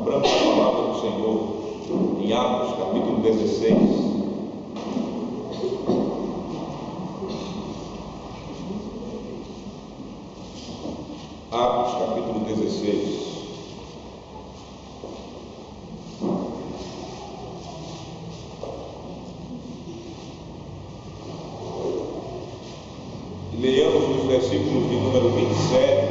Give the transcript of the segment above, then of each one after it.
Abramos a palavra do Senhor em Atos, capítulo 16. Atos, capítulo 16. Leamos os versículos de número 27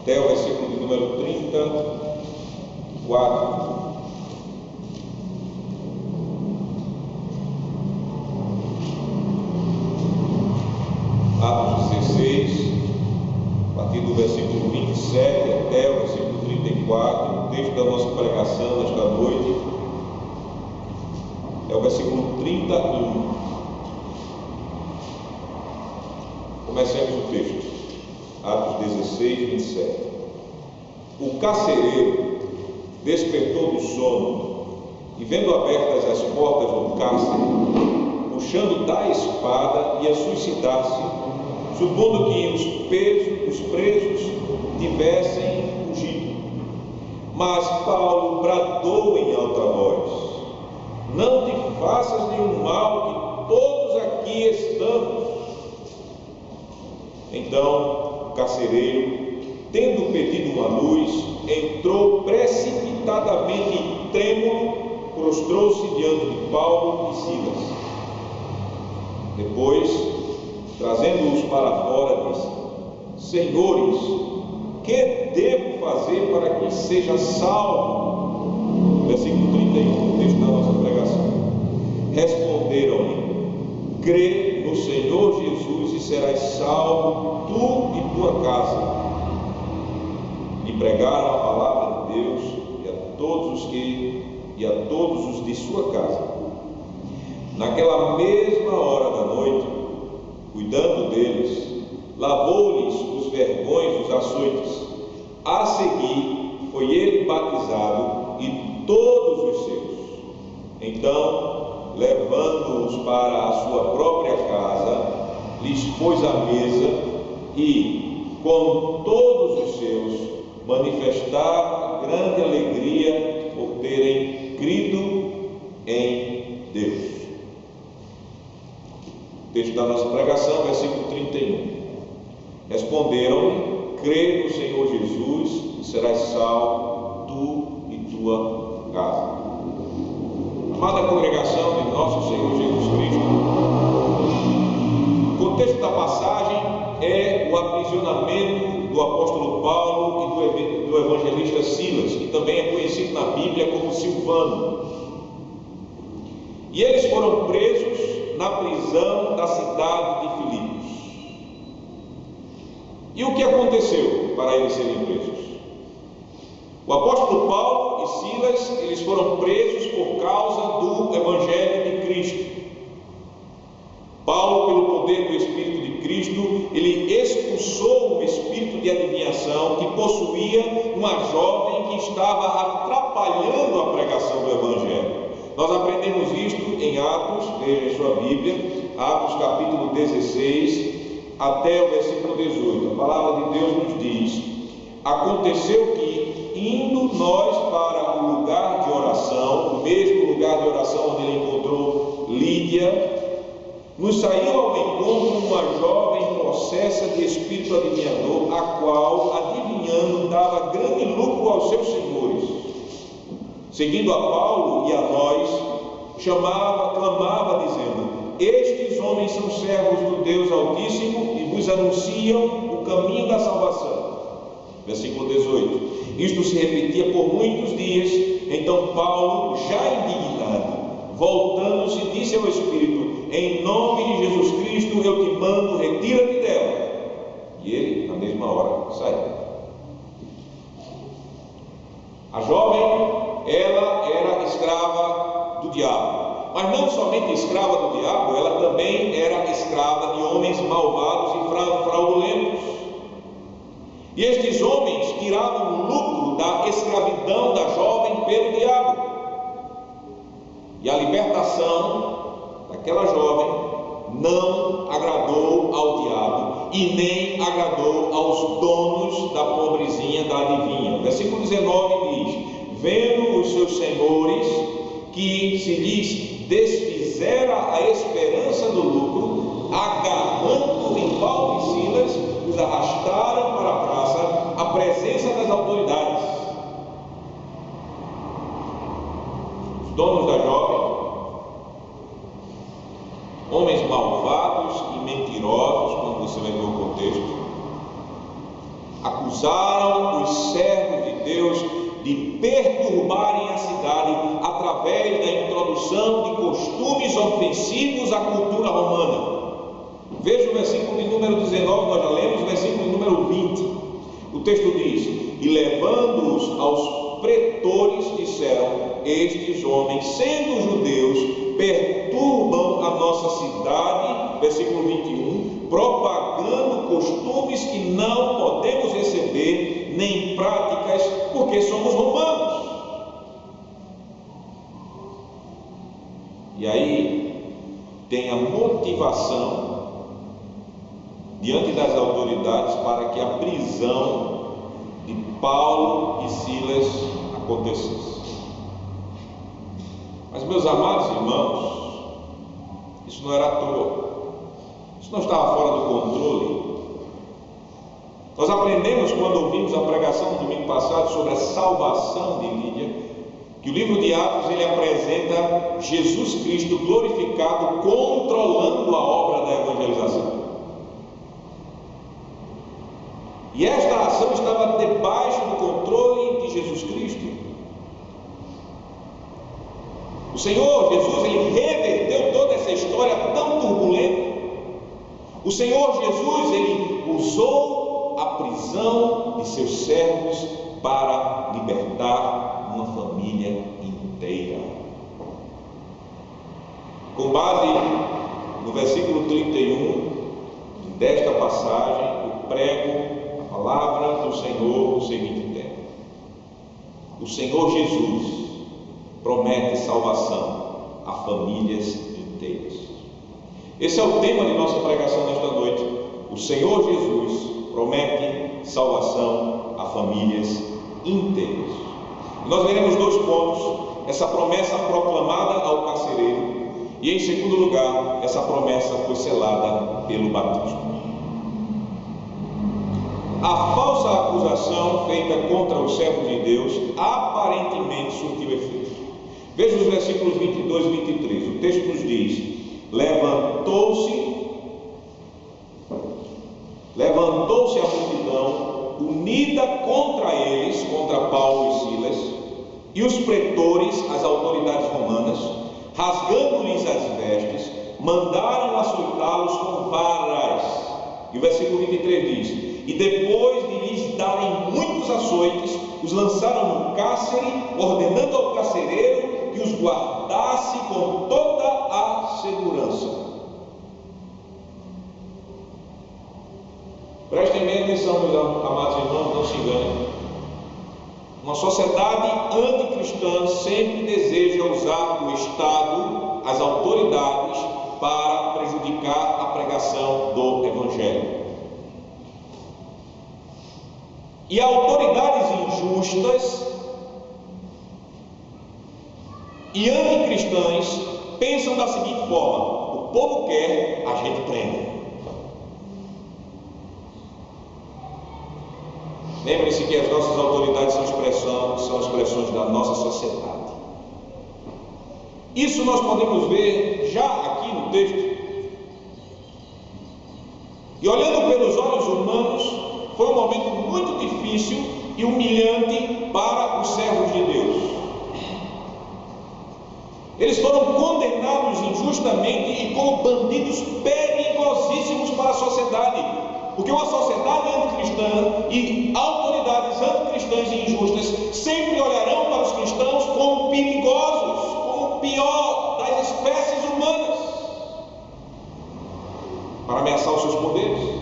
até o versículo de número 34. Atos 16, a partir do versículo 27 até o versículo 34, o texto da nossa pregação nesta noite é o versículo 31. Comecemos o texto. Atos 16, 27. O carcereiro despertou do sono e, vendo abertas as portas do cárcere, puxando da espada, ia suicidar-se, supondo que os presos tivessem fugido. Mas Paulo bradou em alta voz: não te faças nenhum mal, que todos aqui estamos. Então o carcereiro, tendo pedido uma luz, entrou precipitadamente e trêmulo, prostrou-se diante de Paulo e Silas. Depois, trazendo-os para fora, disse: Senhores, que devo fazer para que seja salvo? Versículo 31, texto da nossa pregação. Responderam-lhe: crê no Senhor Jesus e serás salvo, tu e tua casa. E pregaram a palavra de Deus e a todos os de sua casa. Naquela mesma hora da noite, cuidando deles, lavou-lhes os vergões dos açoites. A seguir, foi ele batizado e todos os seus. Então, levando-os para a sua própria casa, lhes pôs a mesa e, com todos os seus, manifestava grande alegria por terem crido em Deus. Texto da nossa pregação, versículo 31. Responderam-lhe: crê no Senhor Jesus e serás salvo, tu e tua casa. Amada congregação de nosso Senhor Jesus Cristo, o contexto da passagem é o aprisionamento do apóstolo Paulo e do evangelista Silas, que também é conhecido na Bíblia como Silvano. E eles foram presos na prisão da cidade de Filipos. E o que aconteceu para eles serem presos? O apóstolo Paulo e Silas, eles foram presos por causa do Evangelho de Cristo. Paulo, pelo poder do Espírito de Cristo, ele expulsou um espírito de adivinhação que possuía uma jovem que estava atrapalhando a pregação do Evangelho. Nós aprendemos isto em Atos, veja em sua Bíblia, Atos capítulo 16, até o versículo 18. A palavra de Deus nos diz: aconteceu que, indo nós para o lugar de oração, o mesmo lugar de oração onde ele encontrou Lídia, nos saiu ao encontro uma jovem possessa de espírito adivinhador, a qual, adivinhando, dava grande lucro aos seus senhores. Seguindo a Paulo e a nós, clamava, dizendo: estes homens são servos do Deus Altíssimo e vos anunciam o caminho da salvação. Versículo 18. Isto se repetia por muitos dias. Então Paulo, já indignado, voltando-se, disse ao Espírito: em nome de Jesus Cristo eu te mando, retira-te dela. E ele, na mesma hora, saiu. A jovem, ela era escrava do diabo. Mas não somente escrava do diabo, ela também era escrava de homens malvados e fraudulentos. E estes homens tiravam lucro da escravidão da jovem pelo diabo. E a libertação daquela jovem não agradou ao diabo, e nem agradou aos donos da pobrezinha da adivinha. Versículo 19 diz: vendo os seus senhores que se lhes desfizera a esperança do lucro, agarrando em Paulo e Silas, os arrastaram para a praça, à presença das autoridades. Os donos da jovem, homens malvados e mentirosos, quando você vai ver o contexto, acusaram os servos de Deus de perturbarem a cidade através da introdução de costumes ofensivos à cultura romana. Veja o versículo de número 19, nós já lemos, o versículo de número 20. O texto diz: e levando-os aos pretores, disseram: estes homens, sendo judeus, perturbam a nossa cidade, versículo 21, propagando costumes que não podemos receber, nem práticas, porque somos romanos. E aí tem a motivação diante das autoridades para que a prisão de Paulo e Silas acontecesse. Mas, meus amados irmãos, isso não era à toa, isso não estava fora do controle. Nós aprendemos, quando ouvimos a pregação no domingo passado sobre a salvação de Lídia, que o livro de Atos ele apresenta Jesus Cristo glorificado controlando a obra da evangelização. E esta ação estava debaixo do controle de Jesus Cristo. O Senhor Jesus, ele reverteu toda essa história tão turbulenta. O Senhor Jesus, ele usou a prisão de seus servos para libertar uma família inteira. Com base no versículo 31 desta passagem, eu prego a palavra do Senhor no seguinte tema: o Senhor Jesus promete salvação a famílias inteiras. Esse é o tema de nossa pregação nesta noite. O Senhor Jesus promete salvação a famílias inteiras. Nós veremos dois pontos: essa promessa proclamada ao carcereiro, e em segundo lugar, essa promessa foi selada pelo batismo. A falsa acusação feita contra os servos de Deus aparentemente surtiu efeito. Veja os versículos 22 e 23. O texto nos diz: levantou-se a multidão unida contra eles, contra Paulo e Silas, e os pretores, as autoridades romanas, rasgando-lhes as vestes, mandaram açoitá-los com varas. E o versículo 23 diz: e depois de lhes darem muitos açoites, os lançaram no cárcere, ordenando ao carcereiro que os guardasse com toda a segurança. Prestem bem atenção, meus amados irmãos, não se enganem. Uma sociedade anticristã sempre deseja usar o Estado, as autoridades, para prejudicar a pregação do Evangelho. E autoridades injustas e anticristãs pensam da seguinte forma: o povo quer, a gente prende. Lembre-se que as nossas autoridades são expressões da nossa sociedade. Isso nós podemos ver já aqui no texto. E olhando pelos olhos humanos, foi um momento muito difícil e humilhante para os servos de Deus. Eles foram condenados injustamente e como bandidos perigosíssimos para a sociedade, porque uma sociedade anticristã e autoridades anticristãs e injustas sempre olharão para os cristãos como perigosos, como o pior das espécies humanas, para ameaçar os seus poderes.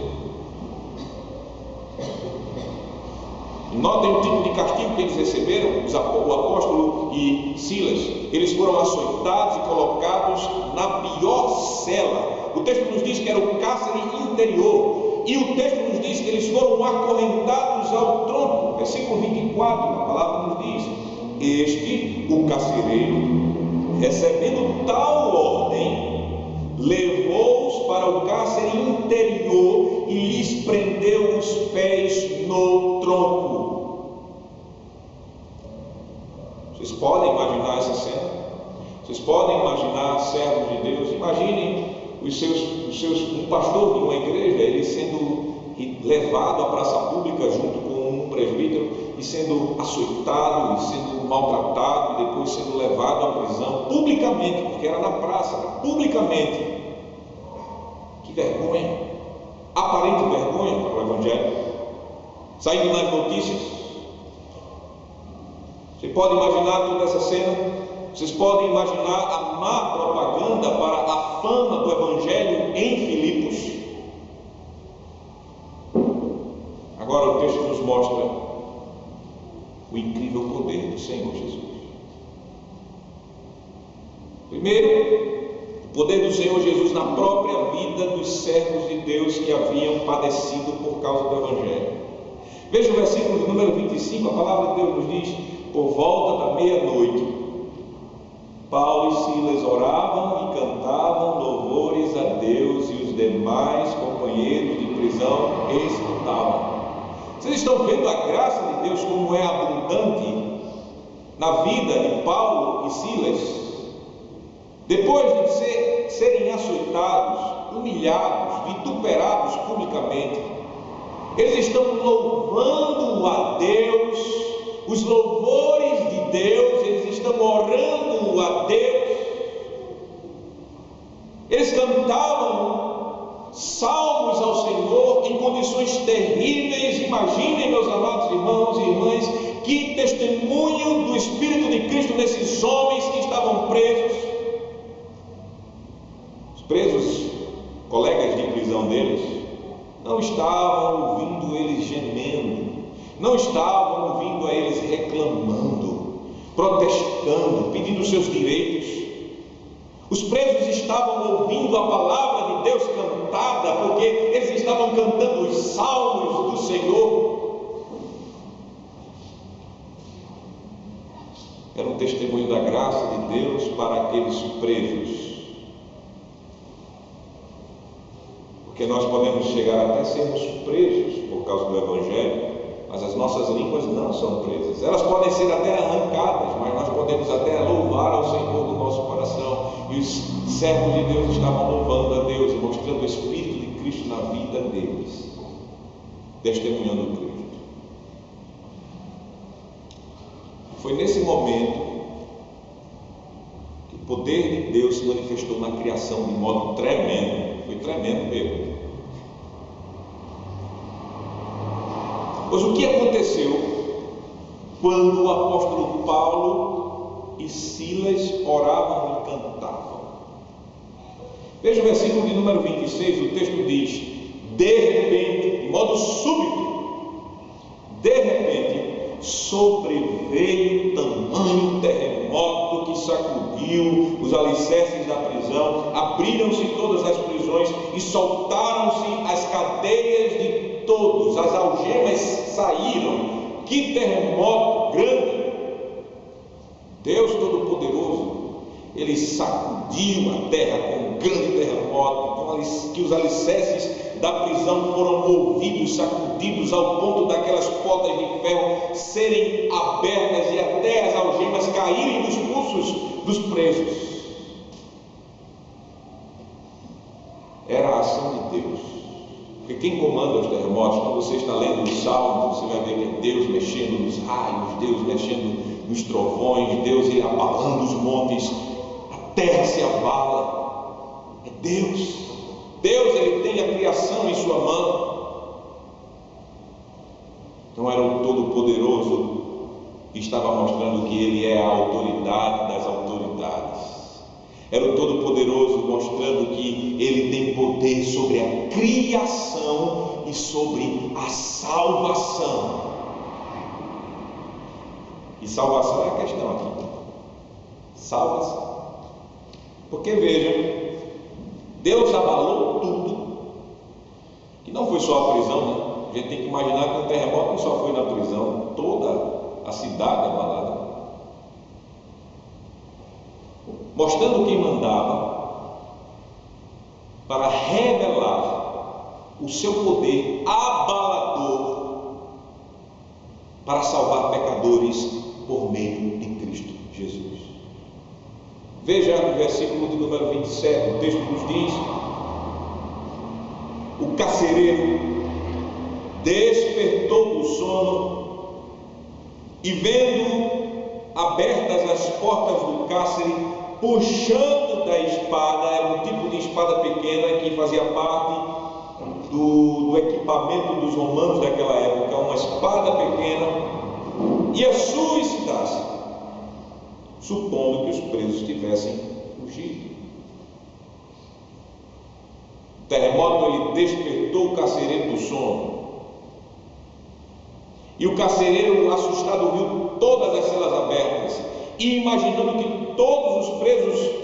Notem o tipo de castigo que eles receberam, o apóstolo e Silas. Eles foram açoitados e colocados na pior cela. O texto nos diz que era o cárcere interior. e o texto nos diz que eles foram acorrentados ao tronco. Versículo 24, a palavra nos diz: este, o carcereiro, recebendo tal ordem, levou-os para o cárcere interior e lhes prendeu os pés no tronco. Vocês podem imaginar essa cena? Vocês podem imaginar servos de Deus? Imaginem um pastor de uma igreja, ele sendo levado à praça pública junto com um presbítero e sendo açoitado, e sendo maltratado, e depois sendo levado à prisão publicamente, porque era na praça, publicamente. Que vergonha, aparente vergonha para o Evangelho, saindo nas notícias. Você pode imaginar toda essa cena? Vocês podem imaginar a má propaganda para a fama do Evangelho em Filipos? Agora o texto nos mostra o incrível poder do Senhor Jesus. Primeiro, o poder do Senhor Jesus na própria vida dos servos de Deus que haviam padecido por causa do Evangelho. Veja o versículo número 25, a palavra de Deus nos diz: por volta da meia-noite, Paulo e Silas oravam e cantavam louvores a Deus, e os demais companheiros de prisão escutavam. Vocês estão vendo a graça de Deus como é abundante na vida de Paulo e Silas? Depois de serem açoitados, humilhados, vituperados publicamente, eles estão louvando a Deus, os louvores de Deus, eles estão orando a Deus. Eles cantavam salmos ao Senhor em condições terríveis. Imaginem, meus amados irmãos e irmãs, que testemunho do Espírito de Cristo nesses homens que estavam presos. Os presos, colegas de prisão deles, não estavam ouvindo eles gemendo, não estavam ouvindo a eles reclamando, protestando, pedindo seus direitos. Os presos estavam ouvindo a palavra de Deus cantada, porque eles estavam cantando os salmos do Senhor. Era um testemunho da graça de Deus para aqueles presos. Porque nós podemos chegar até sermos presos por causa do Evangelho, mas as nossas línguas não são presas. Elas podem ser até arrancadas, mas nós podemos até louvar ao Senhor do nosso coração. E os servos de Deus estavam louvando a Deus e mostrando o Espírito de Cristo na vida deles, testemunhando Cristo. Foi nesse momento que o poder de Deus se manifestou na criação de modo tremendo. Foi tremendo mesmo. Pois o que aconteceu quando o apóstolo Paulo e Silas oravam e cantavam? Veja o versículo de número 26, o texto diz: de repente, de modo súbito, de repente, sobreveio tamanho terremoto que sacudiu os alicerces da prisão, abriram-se todas as prisões e soltaram-se as cadeias de todos, as algemas saíram. Que terremoto grande! Deus Todo-Poderoso, Ele sacudiu a terra com um grande terremoto, que os alicerces da prisão foram movidos, sacudidos, ao ponto daquelas portas de ferro serem abertas e até as algemas caírem dos pulsos dos presos. Era a ação de Deus. Porque quem comanda os terremotos, quando você está lendo os salmos, você vai ver que é Deus mexendo nos raios, Deus mexendo nos trovões, Deus ele abalando os montes, a terra se abala. É Deus. Deus ele tem a criação em sua mão. Então era o Todo-Poderoso que estava mostrando que ele é a autoridade das autoridades. Era o Todo-Poderoso mostrando que ele tem poder sobre a criação e sobre a salvação. E salvação é a questão aqui. Salvação. Porque veja, Deus abalou tudo que não foi só a prisão, né? A gente tem que imaginar que um terremoto não só foi na prisão, toda a cidade abalada, mostrando quem mandava, para revelar o seu poder abalador para salvar pecadores por meio de Cristo Jesus. Veja o versículo de número 27, o texto nos diz: o carcereiro despertou do sono e, vendo abertas as portas do cárcere, puxando da espada, era um tipo de espada pequena que fazia parte do equipamento dos romanos daquela época, uma espada pequena, ia suicidar-se, supondo que os presos tivessem fugido. O terremoto, ele despertou o carcereiro do sono, e o carcereiro, assustado, viu todas as celas abertas, e imaginando que todos os presos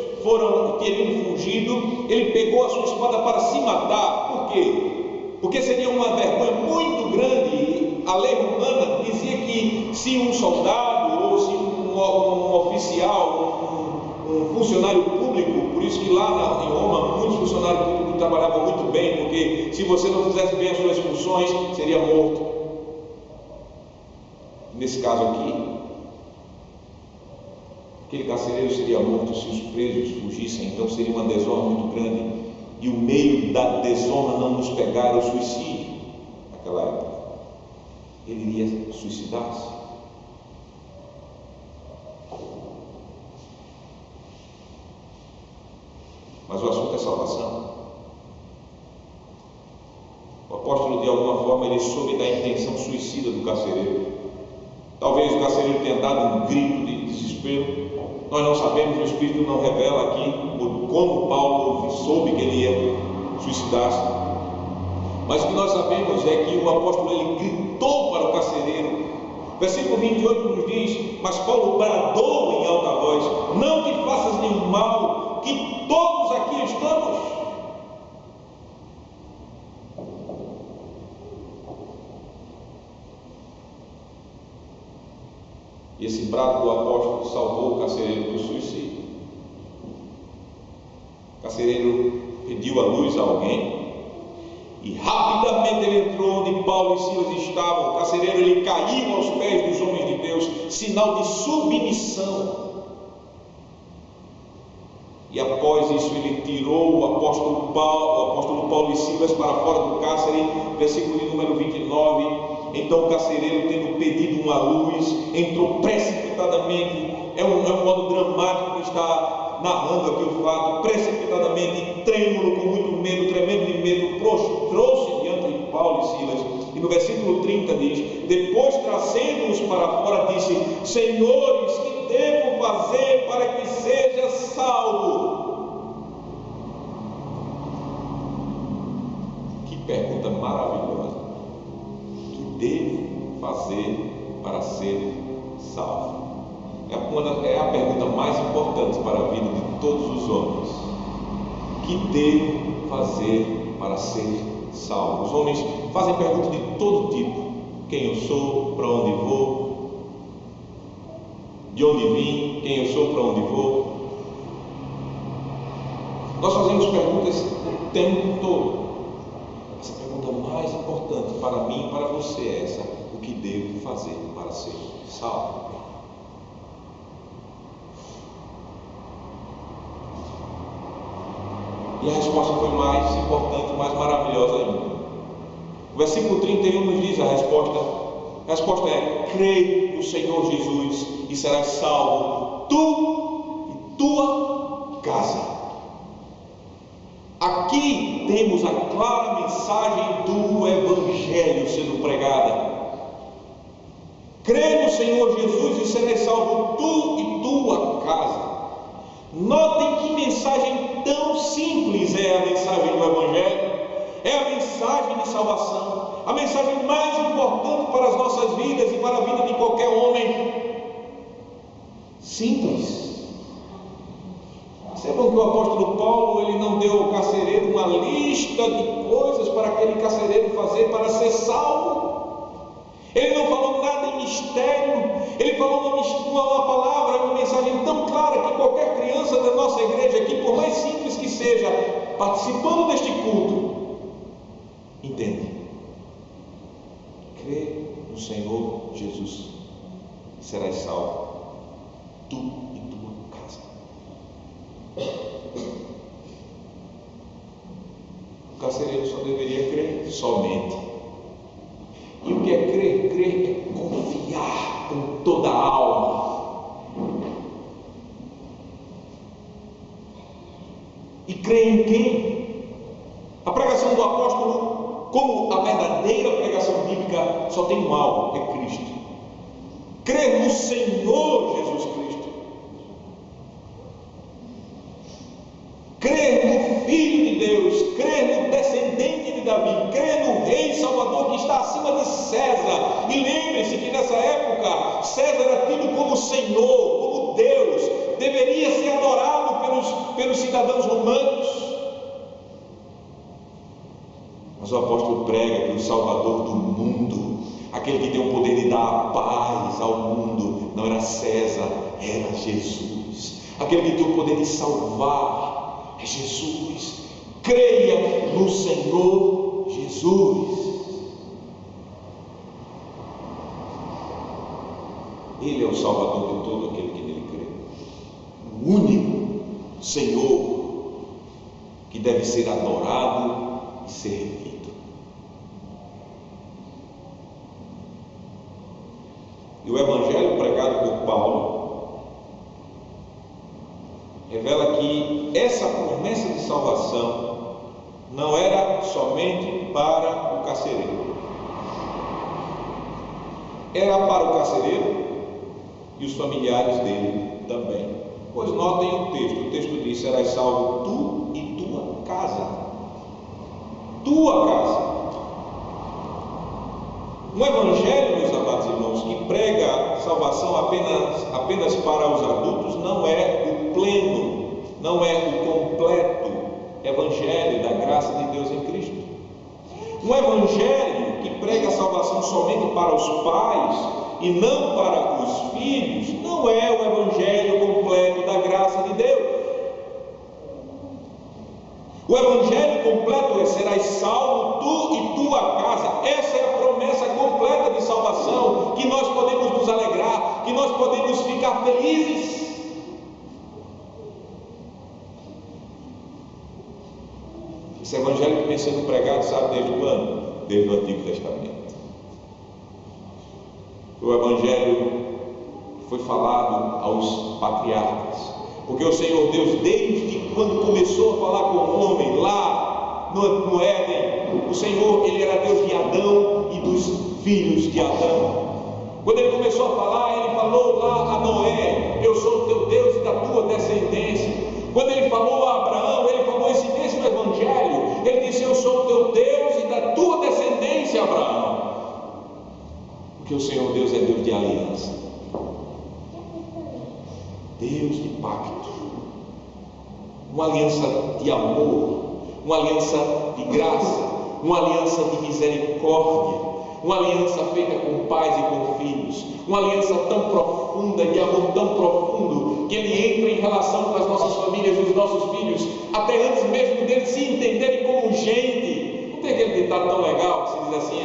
teriam fugido, ele pegou a sua espada para se matar. Por quê? Porque seria uma vergonha muito grande. A lei romana dizia que se um soldado ou se um oficial, um funcionário público, por isso que lá em Roma muitos funcionários públicos trabalhavam muito bem, porque se você não fizesse bem as suas funções, seria morto. Nesse caso aqui, aquele carcereiro seria morto se os presos fugissem, então seria uma desonra muito grande. E o meio da desonra não nos pegar era o suicídio naquela época. Ele iria suicidar-se. Mas o assunto é salvação. O apóstolo, de alguma forma, ele soube da intenção suicida do carcereiro. Talvez o carcereiro tenha dado um grito de desespero. Nós não sabemos, o Espírito não revela aqui como Paulo soube que ele ia suicidar-se. Mas o que nós sabemos é que o apóstolo, ele gritou para o carcereiro. Versículo 28 nos diz: mas Paulo bradou em alta voz: não te faças nenhum mal, que todos aqui estamos. E esse brado do apóstolo salvou o carcereiro do suicídio. O carcereiro pediu a luz a alguém e rapidamente ele entrou onde Paulo e Silas estavam. O carcereiro, ele caiu aos pés dos homens de Deus, sinal de submissão. E após isso ele tirou o apóstolo Paulo e Silas para fora do cárcere. Versículo de número 29. Então o carcereiro, tendo pedido uma luz, entrou precipitadamente. É um modo dramático que está narrando aqui o fato. Precipitadamente, trêmulo, com muito medo, tremendo de medo, prostrou-se diante de Paulo e Silas. E no versículo 30 diz: depois, trazendo-os para fora, disse: senhores, que devo fazer para que seja salvo? Que pergunta maravilhosa. Devo fazer para ser salvo? É a pergunta mais importante para a vida de todos os homens. Que devo fazer para ser salvo? Os homens fazem perguntas de todo tipo: quem eu sou, para onde vou, de onde vim, quem eu sou, para onde vou. Nós fazemos perguntas o tempo todo. Essa pergunta mais importante para mim e para você é essa: o que devo fazer para ser salvo? E a resposta foi mais importante, mais maravilhosa ainda. O versículo 31 nos diz a resposta. A resposta é: crê no Senhor Jesus e serás salvo, tu e tua casa. Aqui temos a clara mensagem do Evangelho sendo pregada. Crê no Senhor Jesus e serás salvo, tu e tua casa. Notem que mensagem tão simples é a mensagem do Evangelho. É a mensagem de salvação, a mensagem mais importante para as nossas vidas e para a vida de qualquer homem. Simples. Essa é Percebam que o apóstolo Paulo, ele não deu ao carcereiro uma lista de coisas para aquele carcereiro fazer para ser salvo. Ele não falou nada em mistério. Ele falou uma palavra, uma mensagem tão clara que qualquer criança da nossa igreja aqui, por mais simples que seja, participando deste culto, entende. Crê no Senhor Jesus, serás salvo, tu e tua casa. O carcereiro só deveria crer somente. E o que é crer? Crer é confiar com toda a alma. E crer em quem? A pregação do apóstolo, como a verdadeira pregação bíblica, só tem um alvo, é Cristo. Crer no Senhor Jesus Cristo. Crer no Filho de Deus, crer no descendente de Davi, crer no Rei Salvador que está acima de César. E lembre-se que nessa época César era tido como Senhor, como Deus, deveria ser adorado pelos cidadãos romanos. Mas o apóstolo prega que o Salvador do mundo, aquele que tem o poder de dar a paz ao mundo, não era César, era Jesus. Aquele que tem o poder de salvar é Jesus. Creia no Senhor Jesus. Ele é o Salvador de todo aquele que nele crê. O único Senhor que deve ser adorado e servido. E o Evangelho pregado por Paulo revela que essa promessa de salvação não era somente para o carcereiro, era para o carcereiro e os familiares dele também. Pois notem o texto diz: serás salvo tu e tua casa. Tua casa. Um evangelho, meus amados irmãos, que prega salvação apenas para os adultos, não é o pleno, não é o completo evangelho da graça de Deus em Cristo. Um evangelho que prega salvação somente para os pais e não para os filhos, não é o evangelho completo da graça de Deus. O evangelho completo é: serás salvo tu e tua casa. Essa é a promessa completa de salvação, que nós podemos nos alegrar, que nós podemos ficar felizes. Esse evangelho que vem sendo pregado, sabe desde quando? Desde o Antigo Testamento. O evangelho que foi falado aos patriarcas, porque o Senhor Deus, desde quando começou a falar com o homem lá no Éden, o Senhor, ele era Deus de Adão e dos filhos de Adão. Quando ele começou a falar, ele falou lá a Noé: eu sou o teu Deus e da tua descendência. Quando ele falou a Abraão, ele falou esse mesmo evangelho. Ele disse: eu sou o teu Deus e da tua descendência, Abraão. Porque o Senhor Deus é Deus de aliança, Deus de pacto, uma aliança de amor, uma aliança de graça, uma aliança de misericórdia, uma aliança feita com pais e com filhos, uma aliança tão profunda, de amor tão profundo, que ele entra em relação com as nossas famílias e os nossos filhos, até antes mesmo deles se entenderem como gente. Não tem aquele ditado tão legal que se diz assim: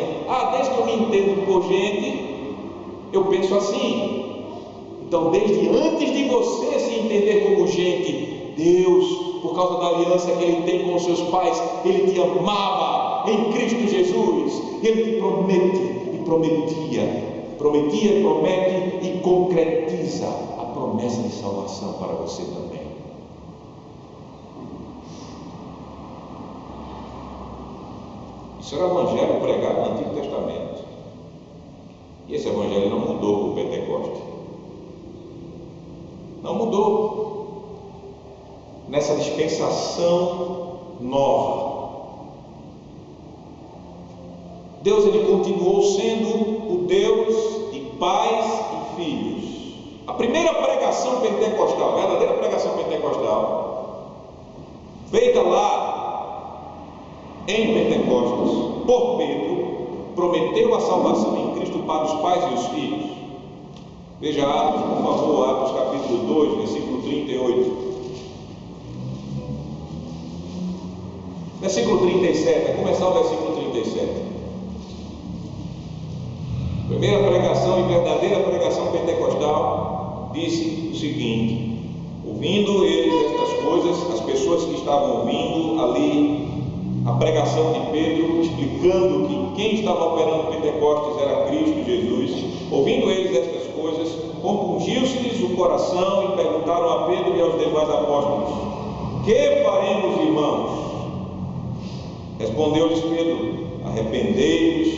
desde que eu me entendo por gente, eu penso assim. Então, desde antes de você se entender como gente, Deus, por causa da aliança que Ele tem com os seus pais, Ele te amava em Cristo Jesus. Ele te promete e prometia, promete e concretiza a promessa de salvação para você também. Isso era o evangelho pregado no Antigo Testamento. E esse evangelho não mudou com o Pentecoste. Não mudou. Nessa dispensação nova, Deus, ele continuou sendo o Deus de pais e filhos. A primeira pregação pentecostal, a verdadeira pregação pentecostal, feita lá em Pentecostes por Pedro, prometeu a salvação em Cristo para os pais e os filhos. Veja Atos, por favor, Atos capítulo 2, versículo 38. Versículo 37, vai começar o versículo 37. Primeira pregação e verdadeira pregação pentecostal disse o seguinte: ouvindo eles estas coisas, as pessoas que estavam ouvindo ali a pregação de Pedro, explicando que quem estava operando Pentecostes era Cristo Jesus, ouvindo eles estas coisas, compungiu-se-lhes o coração e perguntaram a Pedro e aos demais apóstolos: que faremos, irmãos? Respondeu-lhes Pedro: arrependei-vos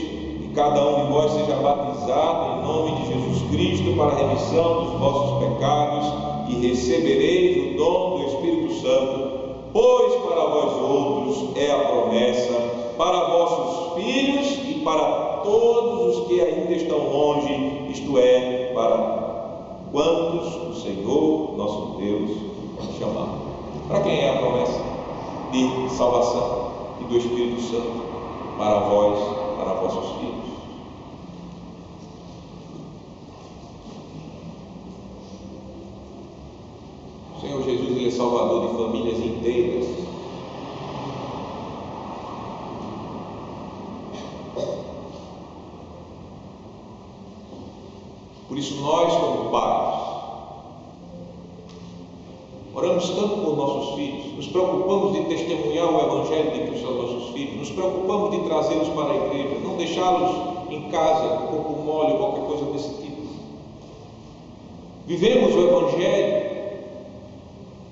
e cada um de vós seja batizado em nome de Jesus Cristo para a remissão dos vossos pecados e recebereis o dom do Espírito Santo, pois para vós outros é a promessa, para vossos filhos e para todos os que ainda estão longe, isto é, para quantos o Senhor nosso Deus chamar. Para quem é a promessa de salvação e do Espírito Santo? Para vós, para vossos filhos. O Senhor Jesus, Ele é salvador de famílias inteiras. Por isso nós, como pais, oramos tanto por nossos filhos, nos preocupamos de testemunhar o Evangelho de Cristo aos nossos filhos, nos preocupamos de trazê-los para a igreja, não deixá-los em casa, um pouco mole, qualquer coisa desse tipo. Vivemos o Evangelho,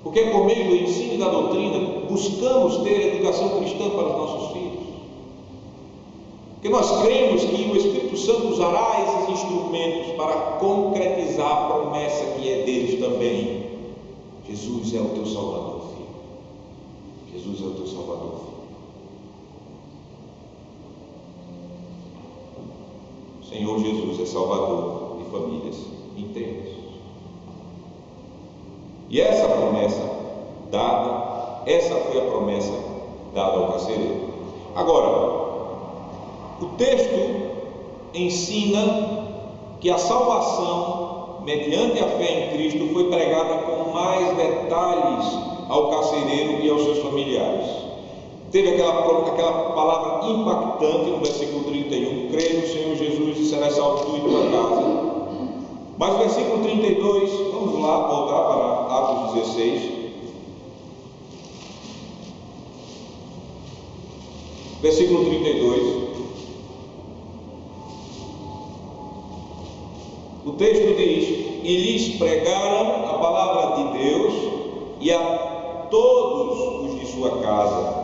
porque por meio do ensino e da doutrina, buscamos ter educação cristã para os nossos filhos. Porque nós cremos que o Espírito Santo usará esses instrumentos para concretizar a promessa que é deles também. Jesus é o teu Salvador, filho. Jesus é o teu Salvador, filho. O Senhor Jesus é Salvador de famílias inteiras. E essa promessa dada, essa foi a promessa dada ao carcereiro. Agora, o texto ensina que a salvação mediante a fé em Cristo foi pregada com mais detalhes ao carcereiro e aos seus familiares. Teve aquela palavra impactante no versículo 31: crê no Senhor Jesus e serás salvo tu e tua casa. Mas o versículo 32, vamos lá voltar para Atos 16. Versículo 32. O texto diz: e lhes pregaram a palavra de Deus e a todos os de sua casa.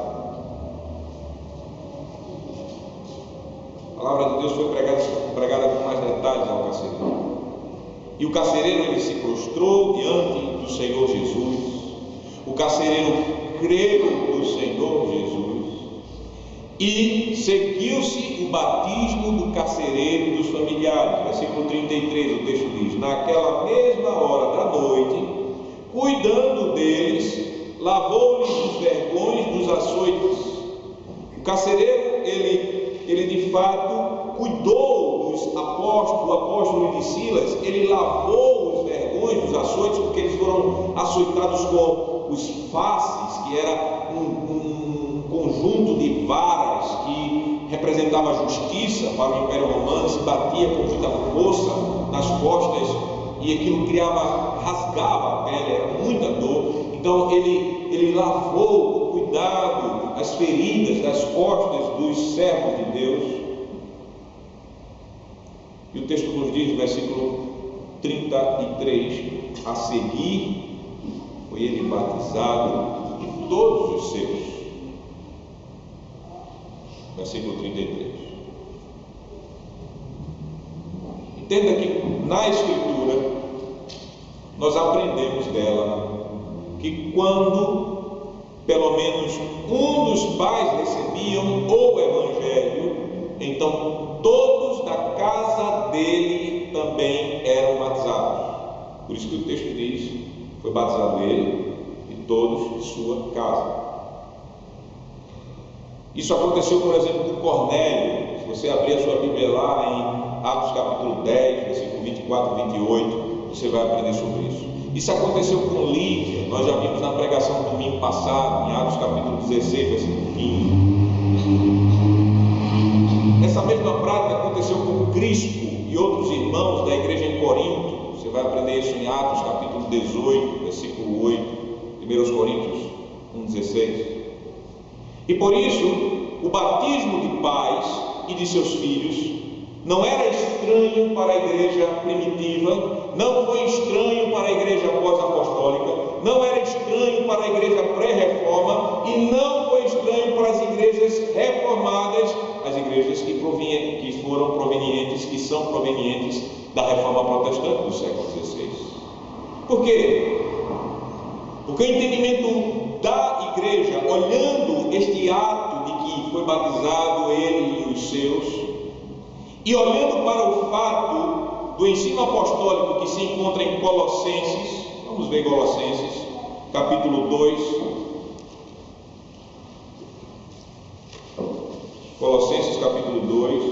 A palavra de Deus foi pregada com mais detalhes ao carcereiro. E o carcereiro, ele se prostrou diante do Senhor Jesus. O carcereiro creu no Senhor Jesus e seguiu-se o batismo do carcereiro e dos familiares. Versículo 33, o texto diz: naquela mesma hora da noite, cuidando deles, lavou-lhes os vergões dos açoites. O carcereiro, ele de fato cuidou dos apóstolos, do apóstolo de Silas. Ele lavou os vergões dos açoites, porque eles foram açoitados com os faces, que era um conjunto de varas que representava a justiça para o Império Romano. Se batia com muita força nas costas e aquilo rasgava a pele, era muita dor. Então ele lavou com cuidado as feridas das costas dos servos de Deus. E o texto nos diz, versículo 33, a seguir foi ele batizado de todos os seus. Versículo 33. Entenda que na Escritura nós aprendemos dela que quando pelo menos um dos pais recebiam o Evangelho, então todos da casa dele também eram batizados. Por isso que o texto diz: foi batizado ele e todos de sua casa. Isso aconteceu, por exemplo, com Cornélio. Se você abrir a sua Bíblia lá em Atos capítulo 10, versículo 24 e 28, você vai aprender sobre isso. Isso aconteceu com Lídia, nós já vimos na pregação do domingo passado, em Atos capítulo 16, versículo 15. Essa mesma prática aconteceu com Crispo e outros irmãos da igreja em Corinto. Você vai aprender isso em Atos capítulo 18, versículo 8, 1 Coríntios 1,16. E por isso, o batismo de pais e de seus filhos não era estranho para a igreja primitiva, não foi estranho para a igreja pós-apostólica, não era estranho para a igreja pré-reforma e não foi estranho para as igrejas reformadas, as igrejas que são provenientes da reforma protestante do século XVI. Por quê? Porque o entendimento da igreja, olhando este ato de que foi batizado ele e os seus, e olhando para o fato do ensino apostólico que se encontra em Colossenses, vamos ver Colossenses, capítulo 2. Colossenses, capítulo 2,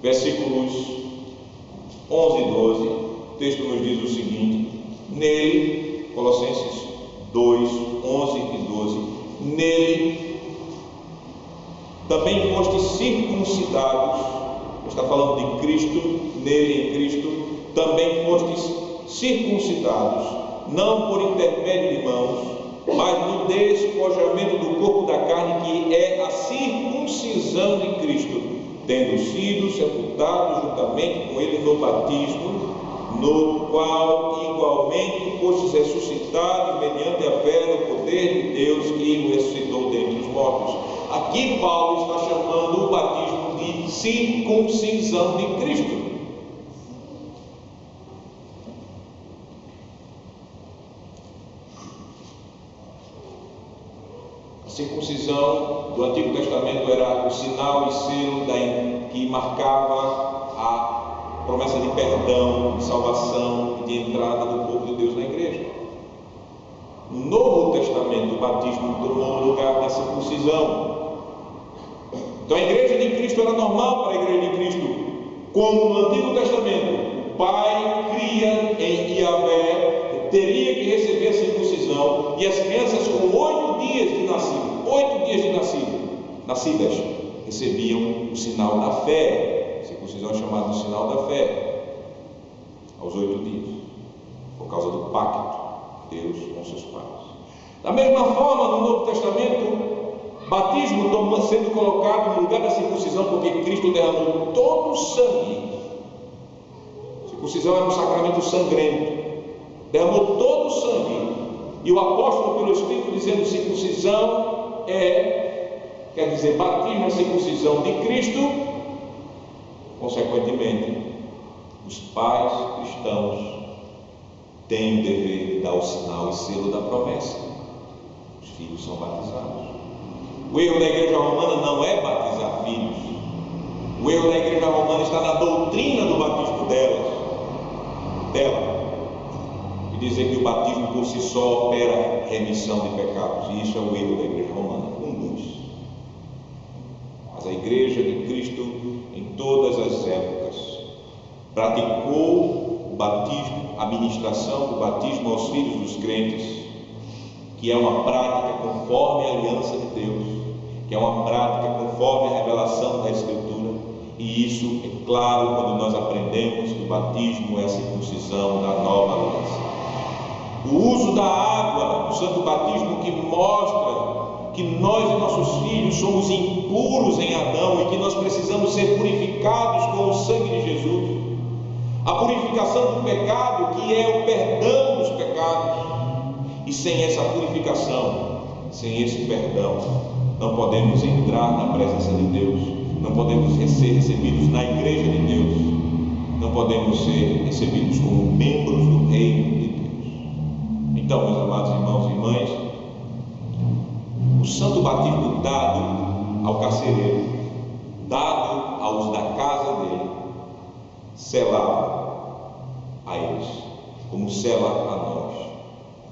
versículos 11 e 12. O texto nos diz o seguinte: nele, Colossenses 2, 11 e 12, nele também fostes circuncidados, está falando de Cristo, nele em Cristo, também fostes circuncidados, não por intermédio de mãos, mas no despojamento do corpo da carne, que é a circuncisão de Cristo, tendo sido sepultados juntamente com ele no batismo, no qual igualmente fostes ressuscitados mediante a fé no poder de Deus que o ressuscitou dentre os mortos. Aqui Paulo está chamando o batismo de circuncisão de Cristo. A circuncisão do Antigo Testamento era o sinal e selo que marcava a promessa de perdão, de salvação e de entrada do povo de Deus na igreja. No Novo Testamento, o batismo tomou o lugar da circuncisão. Então a igreja de Cristo era normal para a igreja de Cristo, como no Antigo Testamento o pai cria em Yahvé, teria que receber a circuncisão, e as crianças com 8 dias de nascidas, recebiam o sinal da fé. A circuncisão é chamada do sinal da fé aos 8 dias, por causa do pacto de Deus com seus pais. Da mesma forma, no Novo Testamento, batismo sendo colocado no lugar da circuncisão, porque Cristo derramou todo o sangue. A circuncisão era um sacramento sangrento, derramou todo o sangue, e o apóstolo, pelo Espírito, dizendo circuncisão quer dizer batismo, a circuncisão de Cristo. Consequentemente, os pais cristãos têm o dever de dar o sinal e selo da promessa. Os filhos são batizados. O erro da igreja romana não é batizar filhos. O erro da igreja romana está na doutrina do batismo dela, e dizer que o batismo por si só opera remissão de pecados. E isso é o erro da igreja romana, Mas a igreja de Cristo, em todas as épocas, praticou o batismo, a ministração do batismo aos filhos dos crentes, que é uma prática conforme a aliança de Deus, que é uma prática conforme a revelação da Escritura. E isso é claro quando nós aprendemos que o batismo é a circuncisão da nova aliança. O uso da água, o santo batismo, que mostra que nós e nossos filhos somos impuros em Adão e que nós precisamos ser purificados com o sangue de Jesus. A purificação do pecado, que é o perdão dos pecados. E sem essa purificação, sem esse perdão, não podemos entrar na presença de Deus, não podemos ser recebidos na igreja de Deus, não podemos ser recebidos como membros do reino de Deus. Então, meus amados irmãos e irmãs, o santo batismo dado ao carcereiro, dado aos da casa dele, selava a eles, como sela a nós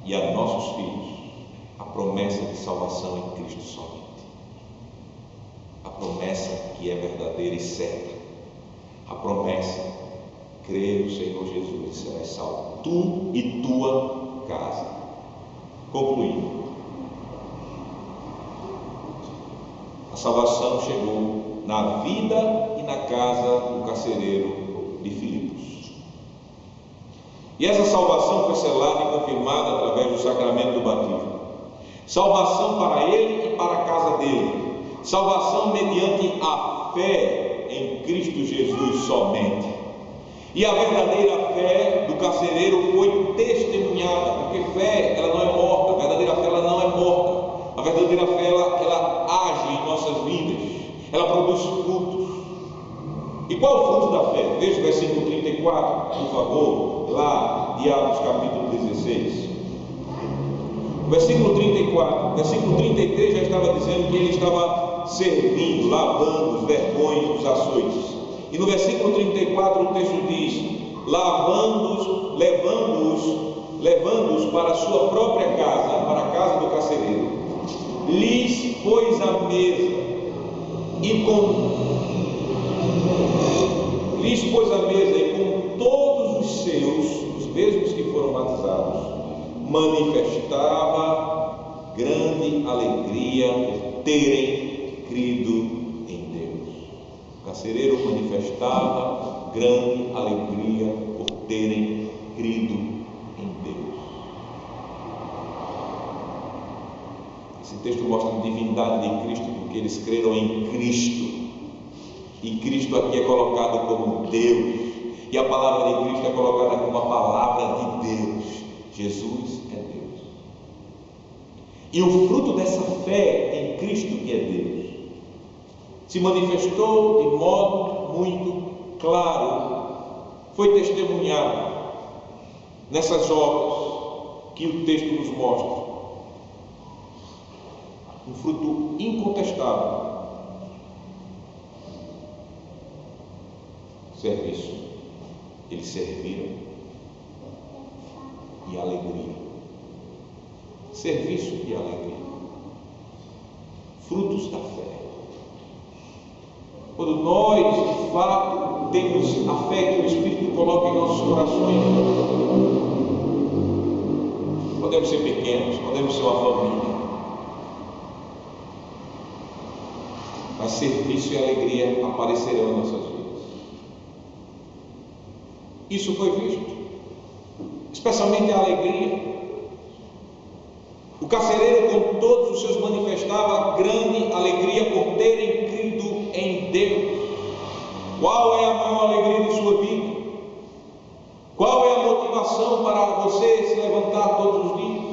e a nossos filhos, a promessa de salvação em Cristo somente. A promessa que é verdadeira e certa. A promessa: crê no Senhor Jesus e serás salvo, tu e tua casa. Concluindo, a salvação chegou na vida e na casa do carcereiro de Filipos. E essa salvação foi selada e confirmada através do sacramento do batismo. Salvação para ele e para a casa dele. Salvação mediante a fé em Cristo Jesus somente. E a verdadeira fé do carcereiro foi testemunhada, porque fé, ela não é morta. A verdadeira fé, ela não é morta. A verdadeira fé, ela age em nossas vidas. Ela produz frutos. E qual é o fruto da fé? Veja o versículo 34, por favor, lá de Atos capítulo 16. Versículo 34, versículo 33 já estava dizendo que ele estava servindo, lavando os vergões dos açoites. E no versículo 34 o texto diz: lavando-os, levando-os para a sua própria casa, para a casa do carcereiro, lhes pôs a mesa e com todos os seus, os mesmos que foram batizados, manifestava grande alegria por terem crido em Deus. O carcereiro manifestava grande alegria por terem crido em Deus. Esse texto mostra a divindade de Cristo, porque eles creram em Cristo. E Cristo aqui é colocado como Deus. E a palavra de Cristo é colocada como a palavra de Deus. Jesus é Deus. E o fruto dessa fé em Cristo, que é Deus, se manifestou de modo muito claro, foi testemunhado nessas obras que o texto nos mostra. Um fruto incontestável. Serviço. Eles serviram. E alegria. Serviço e alegria. Frutos da fé. Quando nós, de fato, temos a fé que o Espírito coloca em nossos corações, podemos ser pequenos, podemos ser uma família, mas serviço e alegria aparecerão em nossas vidas. Isso foi visto, especialmente a alegria. O carcereiro, com todos os seus, manifestava grande alegria por terem crido em Deus. Qual é a maior alegria de sua vida? Qual é a motivação para você se levantar todos os dias?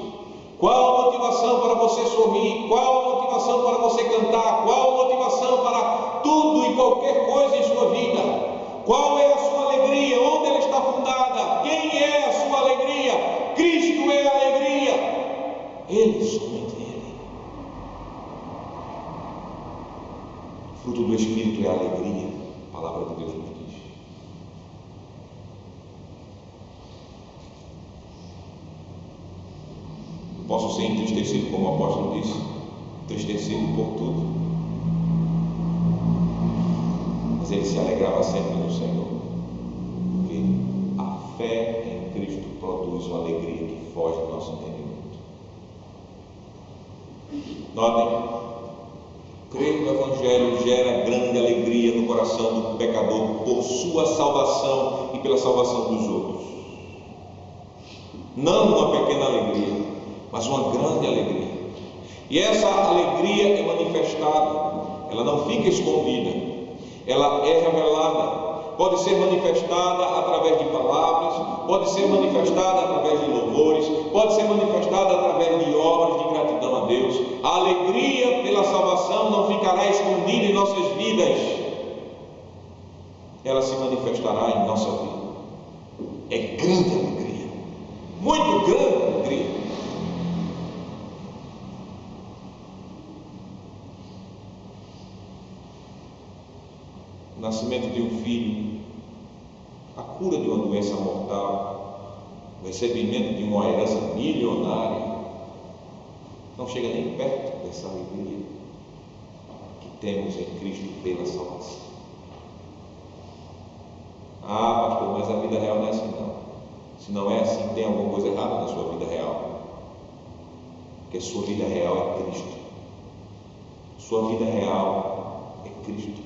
Qual a motivação para você sorrir? Qual a motivação para você cantar? Qual a motivação para tudo e qualquer coisa em sua vida? Qual é a sua alegria? Onde ela está fundada? Quem é a sua alegria? Cristo é a alegria. Ele, somente Ele. O fruto do Espírito é a alegria. A palavra de Deus nos diz. Eu posso ser entristecido, como o apóstolo disse, entristecido por tudo, mas ele se alegrava sempre no Senhor, porque a fé em Cristo produz uma alegria que foge do nosso entendimento. Notem, crer no Evangelho gera grande alegria no coração do pecador por sua salvação e pela salvação dos outros. Não uma pequena alegria, mas uma grande alegria. E essa alegria é manifestada, ela não fica escondida, ela é revelada. Pode ser manifestada através de palavras, pode ser manifestada através de louvores, pode ser manifestada através de obras de gratidão a Deus. A alegria pela salvação não ficará escondida em nossas vidas, ela se manifestará em nossa vida. É grande alegria, muito grande alegria. O nascimento de um filho, a cura de uma doença mortal, o recebimento de uma herança milionária, não chega nem perto dessa alegria que temos em Cristo pela salvação. Ah, pastor, mas a vida real não é assim não. Se não é assim, tem alguma coisa errada na sua vida real. Porque a sua vida real é Cristo. Sua vida real é Cristo.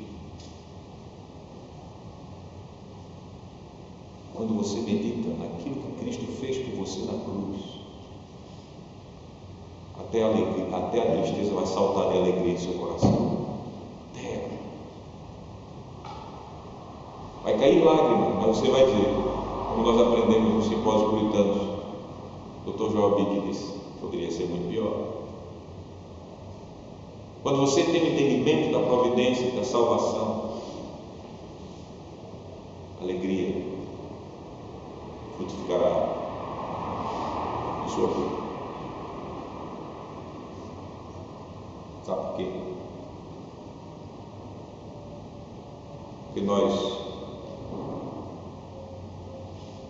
Quando você medita naquilo que Cristo fez por você na cruz, até a tristeza vai saltar de alegria em seu coração. Vai cair lágrimas, mas você vai dizer, como nós aprendemos no simpósio puritanos, Dr. Joel Bick disse, poderia ser muito pior. Quando você tem o entendimento da providência e da salvação, alegria frutificará em sua vida. Sabe por quê? Porque nós,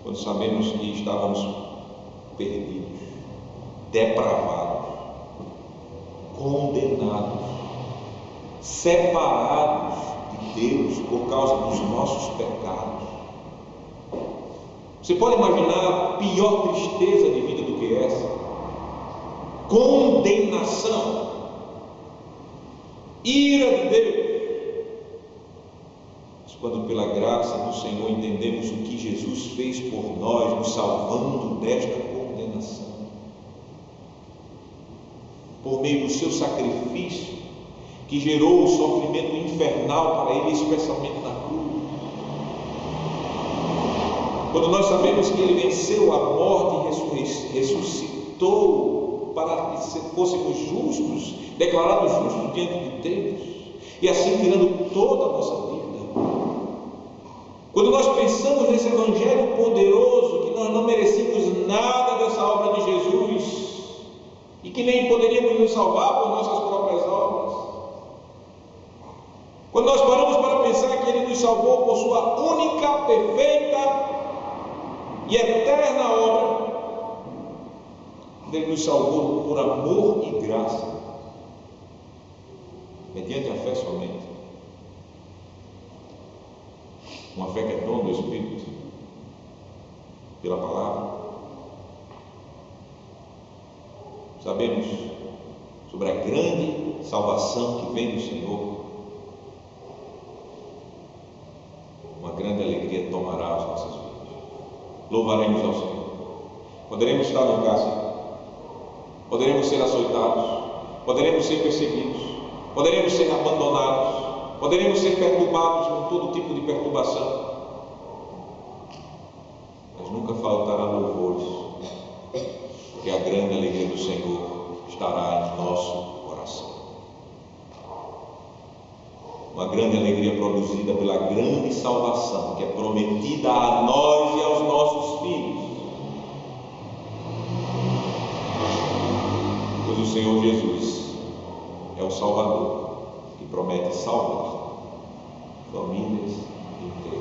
quando sabemos que estávamos perdidos, depravados, condenados, separados de Deus por causa dos nossos pecados. Você pode imaginar pior tristeza de vida do que essa? Condenação, ira de Deus. Mas quando pela graça do Senhor entendemos o que Jesus fez por nós, nos salvando desta condenação, por meio do seu sacrifício, que gerou o sofrimento infernal para Ele, especialmente na cruz. Quando nós sabemos que Ele venceu a morte e ressuscitou para que fôssemos justos, declarados justos diante de Deus, e assim tirando toda a nossa dívida. Quando nós pensamos nesse Evangelho poderoso, que nós não merecíamos nada dessa obra de Jesus, e que nem poderíamos nos salvar por nossas próprias obras. Quando nós paramos para pensar que Ele nos salvou por sua única, perfeita e eterna obra, Ele nos salvou por amor e graça, mediante a fé somente, uma fé que é dom do Espírito, pela palavra. Sabemos sobre a grande salvação que vem do Senhor. Uma grande alegria tomará as nossas vidas. Louvaremos ao Senhor. Poderemos estar no cárcere, poderemos ser açoitados, poderemos ser perseguidos, poderemos ser abandonados, poderemos ser perturbados com todo tipo de perturbação, mas nunca faltará louvores, porque a grande alegria do Senhor estará em nosso coração. Uma grande alegria produzida pela grande salvação que é prometida a nós e aos nossos filhos. Pois o Senhor Jesus é o Salvador que promete salvar famílias inteiras.